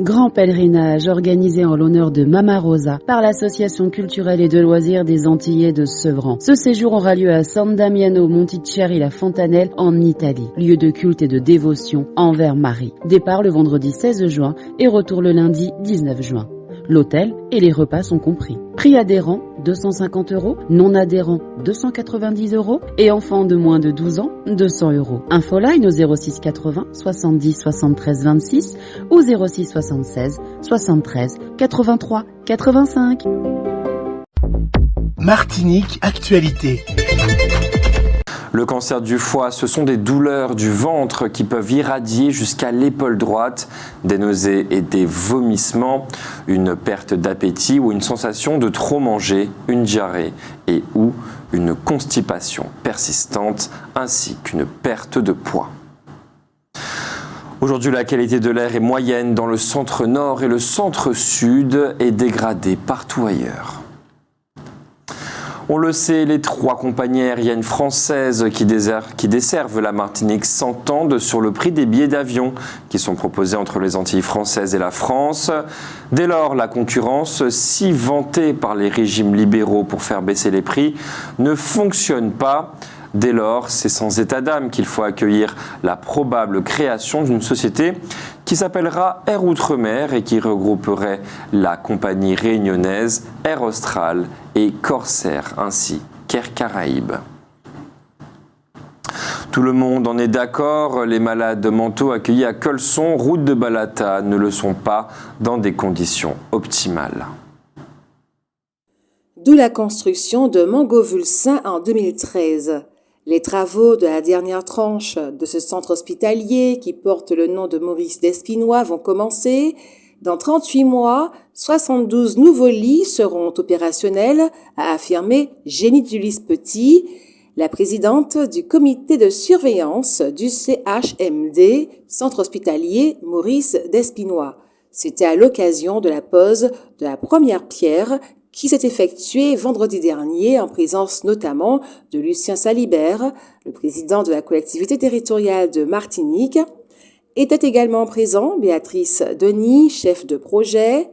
Grand pèlerinage organisé en l'honneur de Mama Rosa par l'Association culturelle et de loisirs des Antillais de Sevran. Ce séjour aura lieu à San Damiano Monticeri la Fontanelle en Italie, lieu de culte et de dévotion envers Marie. Départ le vendredi 16 juin et retour le lundi 19 juin. L'hôtel et les repas sont compris. Prix adhérent, 250 €, non adhérent, 290 € et enfants de moins de 12 ans, 200 €. Infoline au 06 80 70 73 26 ou 06 76 73 83 85. Martinique Actualité. Le cancer du foie, ce sont des douleurs du ventre qui peuvent irradier jusqu'à l'épaule droite, des nausées et des vomissements, une perte d'appétit ou une sensation de trop manger, une diarrhée et ou une constipation persistante ainsi qu'une perte de poids. Aujourd'hui, la qualité de l'air est moyenne dans le centre-nord et le centre-sud et dégradée partout ailleurs. On le sait, les 3 compagnies aériennes françaises qui desservent la Martinique s'entendent sur le prix des billets d'avion qui sont proposés entre les Antilles françaises et la France. Dès lors, la concurrence, si vantée par les régimes libéraux pour faire baisser les prix, ne fonctionne pas. Dès lors, c'est sans état d'âme qu'il faut accueillir la probable création d'une société qui s'appellera Air Outre-mer et qui regrouperait la compagnie réunionnaise Air Austral et Corsair, ainsi qu'Air Caraïbes. Tout le monde en est d'accord, les malades mentaux accueillis à Colson, route de Balata, ne le sont pas dans des conditions optimales. D'où la construction de Mangovulsin en 2013. Les travaux de la dernière tranche de ce centre hospitalier qui porte le nom de Maurice Despinois vont commencer. Dans 38 mois, 72 nouveaux lits seront opérationnels, a affirmé Génie Dulis Petit, la présidente du comité de surveillance du CHMD, centre hospitalier Maurice Despinois. C'était à l'occasion de la pose de la première pierre qui s'est effectuée vendredi dernier en présence notamment de Lucien Salibert, le président de la collectivité territoriale de Martinique. Étaient également présents Béatrice Denis, chef de projet,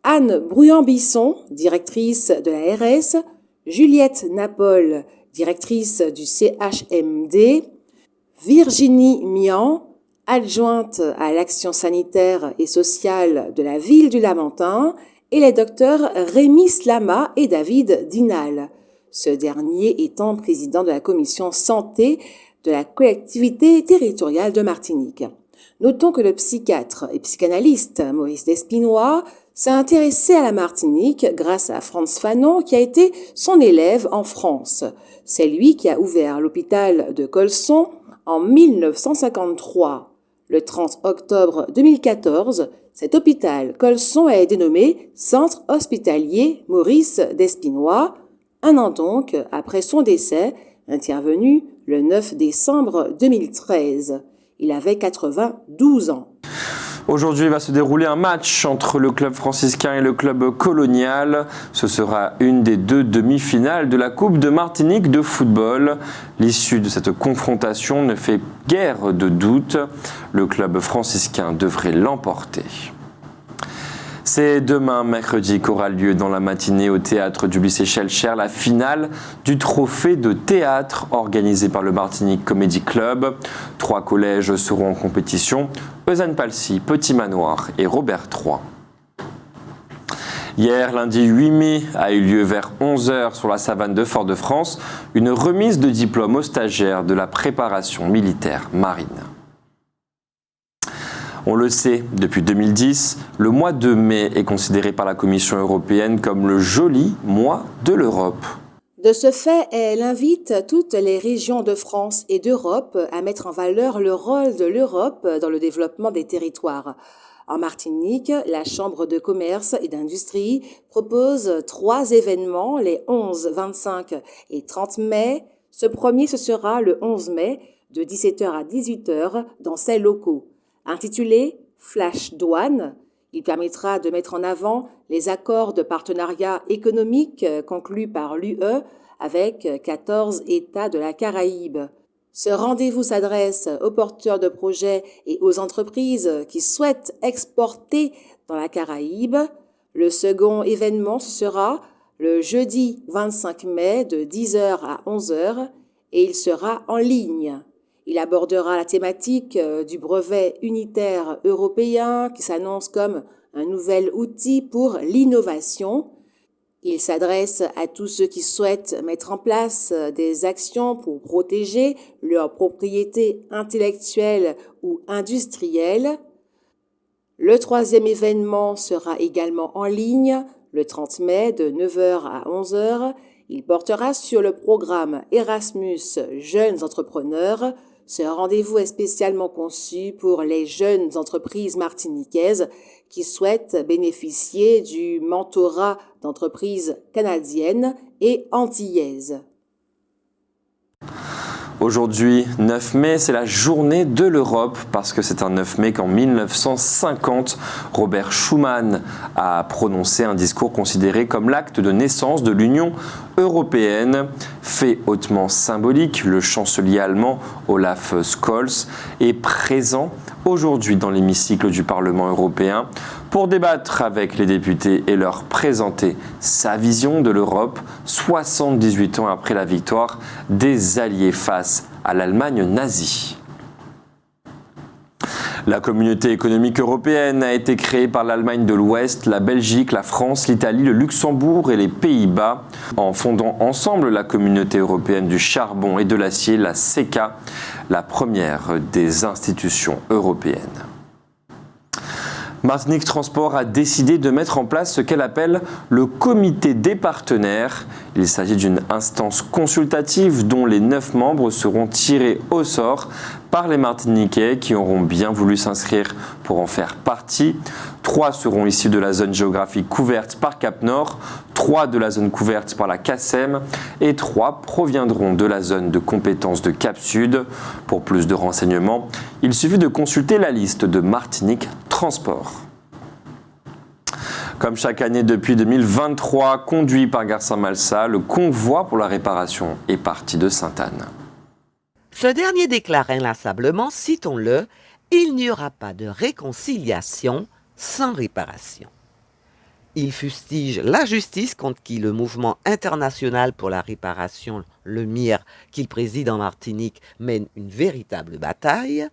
Anne Brouillant-Bisson, directrice de la RS, Juliette Napol, directrice du CHMD, Virginie Mian, adjointe à l'action sanitaire et sociale de la ville du Lamentin, et les docteurs Rémi Slama et David Dinal, ce dernier étant président de la commission santé de la collectivité territoriale de Martinique. Notons que le psychiatre et psychanalyste Maurice Despinois s'est intéressé à la Martinique grâce à Frantz Fanon qui a été son élève en France. C'est lui qui a ouvert l'hôpital de Colson en 1953. Le 30 octobre 2014, cet hôpital Colson est dénommé Centre hospitalier Maurice Despinois, un an donc après son décès, intervenu le 9 décembre 2013. Il avait 92 ans. Aujourd'hui, il va se dérouler un match entre le club franciscain et le club colonial. Ce sera une des 2 demi-finales de la Coupe de Martinique de football. L'issue de cette confrontation ne fait guère de doute. Le club franciscain devrait l'emporter. C'est demain, mercredi, qu'aura lieu dans la matinée au théâtre du lycée Schellcher la finale du trophée de théâtre organisé par le Martinique Comedy Club. 3 collèges seront en compétition, Eusanne-Palsy, Petit Manoir et Robert III. Hier, lundi 8 mai, a eu lieu vers 11h sur la savane de Fort-de-France une remise de diplôme aux stagiaires de la préparation militaire marine. On le sait, depuis 2010, le mois de mai est considéré par la Commission européenne comme le joli mois de l'Europe. De ce fait, elle invite toutes les régions de France et d'Europe à mettre en valeur le rôle de l'Europe dans le développement des territoires. En Martinique, la Chambre de commerce et d'industrie propose 3 événements les 11, 25 et 30 mai. Ce premier, ce sera le 11 mai de 17h à 18h dans ses locaux. Intitulé Flash Douane, il permettra de mettre en avant les accords de partenariat économique conclus par l'UE avec 14 États de la Caraïbe. Ce rendez-vous s'adresse aux porteurs de projets et aux entreprises qui souhaitent exporter dans la Caraïbe. Le second événement, ce sera le jeudi 25 mai de 10h à 11h et il sera en ligne. Il abordera la thématique du brevet unitaire européen qui s'annonce comme un nouvel outil pour l'innovation. Il s'adresse à tous ceux qui souhaitent mettre en place des actions pour protéger leur propriété intellectuelle ou industrielle. Le troisième événement sera également en ligne le 30 mai de 9h à 11h. Il portera sur le programme Erasmus Jeunes Entrepreneurs. Ce rendez-vous est spécialement conçu pour les jeunes entreprises martiniquaises qui souhaitent bénéficier du mentorat d'entreprises canadiennes et antillaises. Aujourd'hui, 9 mai, c'est la journée de l'Europe parce que c'est un 9 mai qu'en 1950, Robert Schuman a prononcé un discours considéré comme l'acte de naissance de l'Union européenne. Fait hautement symbolique, le chancelier allemand Olaf Scholz est présent aujourd'hui dans l'hémicycle du Parlement européen pour débattre avec les députés et leur présenter sa vision de l'Europe 78 ans après la victoire des Alliés face à l'Allemagne nazie. La communauté économique européenne a été créée par l'Allemagne de l'Ouest, la Belgique, la France, l'Italie, le Luxembourg et les Pays-Bas, en fondant ensemble la communauté européenne du charbon et de l'acier, la CECA, la première des institutions européennes. Martinique Transport a décidé de mettre en place ce qu'elle appelle le comité des partenaires. Il s'agit d'une instance consultative dont les 9 membres seront tirés au sort par les Martiniquais qui auront bien voulu s'inscrire pour en faire partie. 3 seront issus de la zone géographique couverte par Cap Nord, 3 de la zone couverte par la CACEM et 3 proviendront de la zone de compétence de Cap Sud. Pour plus de renseignements, il suffit de consulter la liste de Martinique Transport. Comme chaque année depuis 2023, conduit par Garcin Malsa, le convoi pour la réparation est parti de Sainte-Anne. Ce dernier déclare inlassablement, citons-le, « Il n'y aura pas de réconciliation sans réparation ». Il fustige la justice contre qui le mouvement international pour la réparation, le MIR, qu'il préside en Martinique, mène une véritable bataille.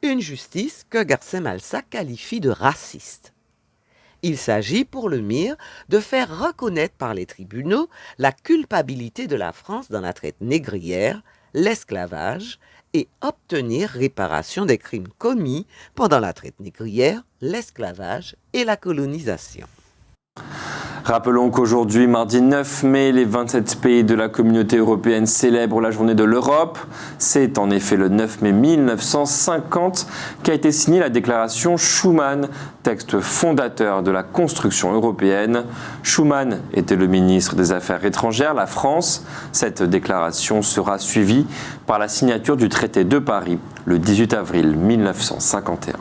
Une justice que Garcin Malsa qualifie de raciste. Il s'agit pour le MIR de faire reconnaître par les tribunaux la culpabilité de la France dans la traite négrière, l'esclavage et obtenir réparation des crimes commis pendant la traite négrière, l'esclavage et la colonisation. Rappelons qu'aujourd'hui, mardi 9 mai, les 27 pays de la communauté européenne célèbrent la journée de l'Europe. C'est en effet le 9 mai 1950 qu'a été signée la déclaration Schuman, texte fondateur de la construction européenne. Schuman était le ministre des Affaires étrangères, la France. Cette déclaration sera suivie par la signature du traité de Paris le 18 avril 1951.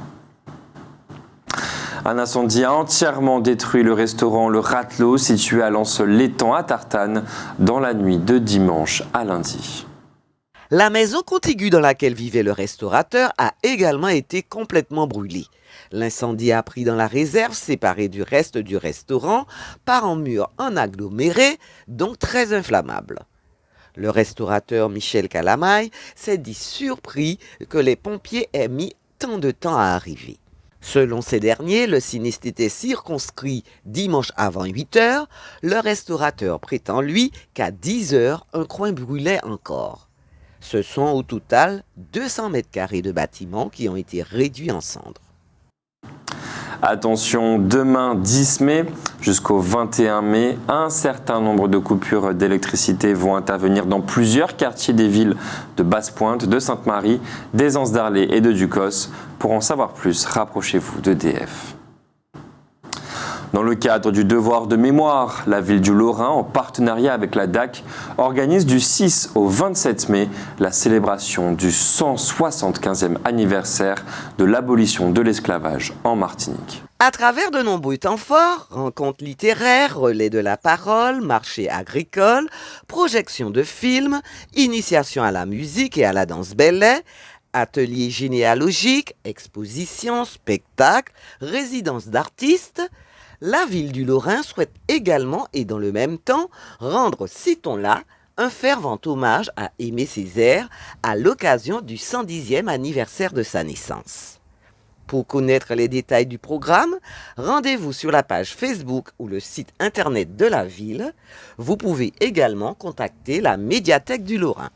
Un incendie a entièrement détruit le restaurant Le Ratelot, situé à Lens-l'Étang à Tartane, dans la nuit de dimanche à lundi. La maison contiguë dans laquelle vivait le restaurateur a également été complètement brûlée. L'incendie a pris dans la réserve, séparée du reste du restaurant, par un mur en aggloméré, donc très inflammable. Le restaurateur Michel Calamaille s'est dit surpris que les pompiers aient mis tant de temps à arriver. Selon ces derniers, le sinistre était circonscrit dimanche avant 8h. Le restaurateur prétend, lui, qu'à 10h, un coin brûlait encore. Ce sont au total 200 mètres carrés de bâtiments qui ont été réduits en cendres. Attention, demain 10 mai jusqu'au 21 mai, un certain nombre de coupures d'électricité vont intervenir dans plusieurs quartiers des villes de Basse-Pointe, de Sainte-Marie, des Anses-d'Arlay et de Ducos. Pour en savoir plus, rapprochez-vous d'EDF. Dans le cadre du devoir de mémoire, la ville du Lorrain, en partenariat avec la DAC, organise du 6 au 27 mai la célébration du 175e anniversaire de l'abolition de l'esclavage en Martinique. À travers de nombreux temps forts, rencontres littéraires, relais de la parole, marchés agricoles, projections de films, initiation à la musique et à la danse ballet, ateliers généalogiques, expositions, spectacles, résidences d'artistes, la ville du Lorrain souhaite également et dans le même temps rendre, citons-la, un fervent hommage à Aimé Césaire à l'occasion du 110e anniversaire de sa naissance. Pour connaître les détails du programme, rendez-vous sur la page Facebook ou le site internet de la ville. Vous pouvez également contacter la médiathèque du Lorrain.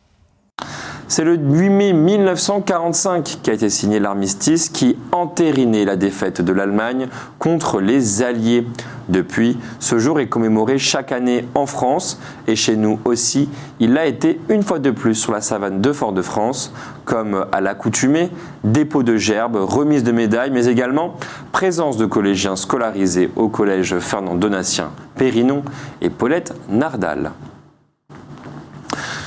C'est le 8 mai 1945 qu'a été signé l'armistice qui entérinait la défaite de l'Allemagne contre les Alliés. Depuis, ce jour est commémoré chaque année en France et chez nous aussi. Il l'a été une fois de plus sur la savane de Fort-de-France, comme à l'accoutumée, dépôt de gerbes, remise de médailles, mais également présence de collégiens scolarisés au collège Fernand Donatien, Périnon et Paulette Nardal.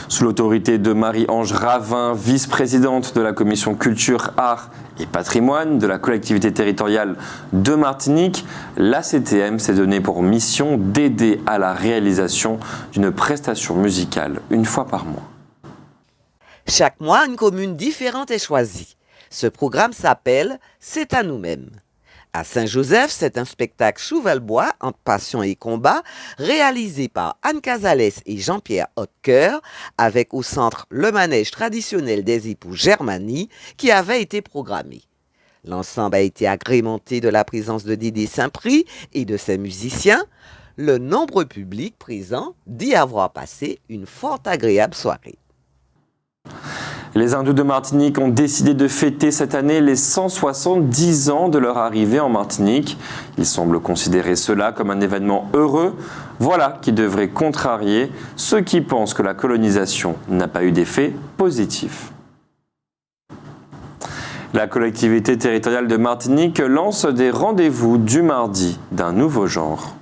Sous l'autorité de Marie-Ange Ravin, vice-présidente de la commission culture, art et patrimoine de la collectivité territoriale de Martinique, l'ACTM s'est donné pour mission d'aider à la réalisation d'une prestation musicale une fois par mois. Chaque mois, une commune différente est choisie. Ce programme s'appelle « C'est à nous-mêmes ». À Saint-Joseph, c'est un spectacle Chouvalbois entre passion et combat, réalisé par Anne Casales et Jean-Pierre Hautecoeur, avec au centre le manège traditionnel des époux Germanie qui avait été programmé. L'ensemble a été agrémenté de la présence de Dédé Saint-Prix et de ses musiciens. Le nombreux public présent dit avoir passé une fort agréable soirée. Les hindous de Martinique ont décidé de fêter cette année les 170 ans de leur arrivée en Martinique. Ils semblent considérer cela comme un événement heureux. Voilà qui devrait contrarier ceux qui pensent que la colonisation n'a pas eu d'effet positif. La collectivité territoriale de Martinique lance des rendez-vous du mardi d'un nouveau genre.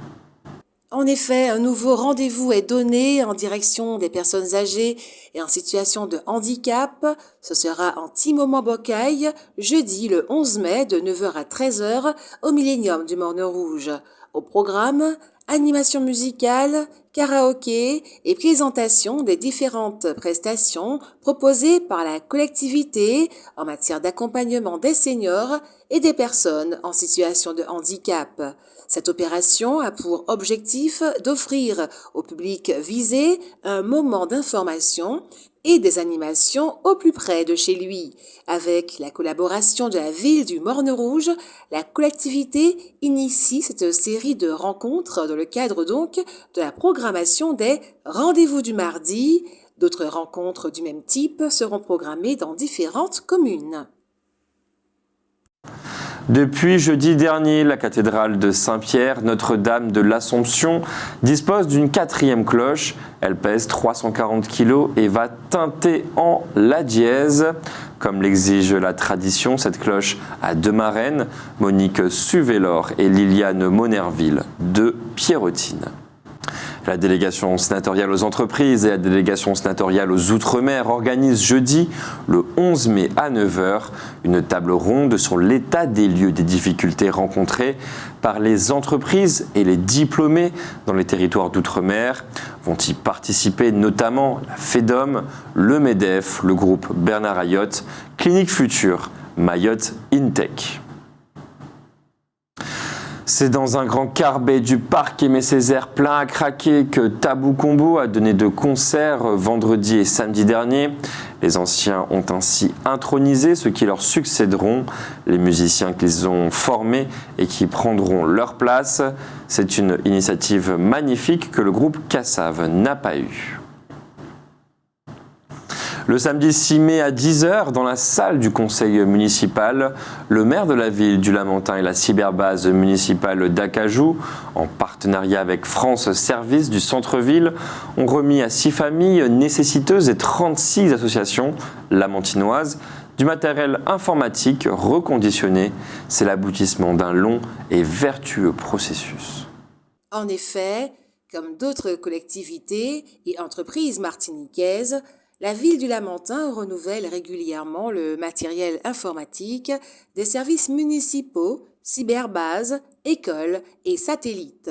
En effet, un nouveau rendez-vous est donné en direction des personnes âgées et en situation de handicap. Ce sera en Timomant-Bocaille, jeudi le 11 mai de 9h à 13h au Millénium du Morne Rouge. Au programme, animation musicale, karaoké et présentation des différentes prestations proposées par la collectivité en matière d'accompagnement des seniors et des personnes en situation de handicap. Cette opération a pour objectif d'offrir au public visé un moment d'information et des animations au plus près de chez lui. Avec la collaboration de la ville du Morne Rouge, la collectivité initie cette série de rencontres dans le cadre donc de la programmation des Rendez-vous du mardi. D'autres rencontres du même type seront programmées dans différentes communes. Depuis jeudi dernier, la cathédrale de Saint-Pierre, Notre-Dame de l'Assomption, dispose d'une 4e cloche. Elle pèse 340 kg et va teinter en la dièse. Comme l'exige la tradition, cette cloche a 2 marraines, Monique Suvélor et Liliane Monerville de Pierrettine. La délégation sénatoriale aux entreprises et la délégation sénatoriale aux Outre-mer organisent jeudi, le 11 mai à 9h, une table ronde sur l'état des lieux des difficultés rencontrées par les entreprises et les diplômés dans les territoires d'Outre-mer. Vont y participer notamment la FEDOM, le MEDEF, le groupe Bernard Ayotte, Clinique Future, Mayotte InTech. C'est dans un grand carbet du parc Aimé Césaire plein à craquer que Tabou Combo a donné 2 concerts vendredi et samedi dernier. Les anciens ont ainsi intronisé ceux qui leur succéderont, les musiciens qu'ils ont formés et qui prendront leur place. C'est une initiative magnifique que le groupe Cassav n'a pas eue. Le samedi 6 mai à 10h, dans la salle du conseil municipal, le maire de la ville du Lamentin et la cyberbase municipale d'Acajou, en partenariat avec France Service du centre-ville, ont remis à 6 familles nécessiteuses et 36 associations lamantinoises du matériel informatique reconditionné. C'est l'aboutissement d'un long et vertueux processus. En effet, comme d'autres collectivités et entreprises martiniquaises, la ville du Lamentin renouvelle régulièrement le matériel informatique des services municipaux, cyberbases, écoles et satellites.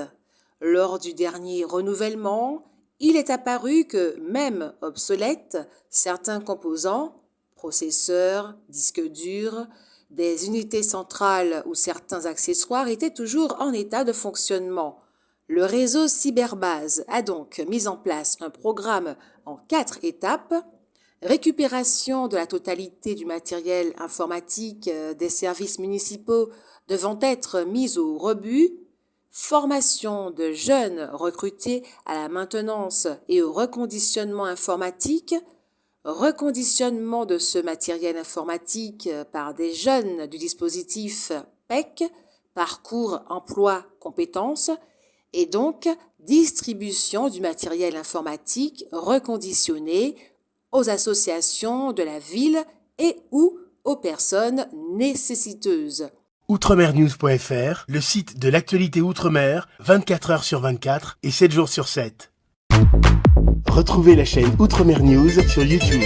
Lors du dernier renouvellement, il est apparu que, même obsolètes, certains composants, processeurs, disques durs, des unités centrales ou certains accessoires étaient toujours en état de fonctionnement. Le réseau Cyberbase a donc mis en place un programme en 4 étapes: récupération de la totalité du matériel informatique des services municipaux devant être mis au rebut, formation de jeunes recrutés à la maintenance et au reconditionnement informatique, reconditionnement de ce matériel informatique par des jeunes du dispositif PEC, Parcours Emploi Compétences, et donc distribution du matériel informatique reconditionné aux associations de la ville et ou aux personnes nécessiteuses. Outremernews.fr, le site de l'actualité Outre-mer, 24 heures sur 24 et 7 jours sur 7. Retrouvez la chaîne Outremer News sur YouTube.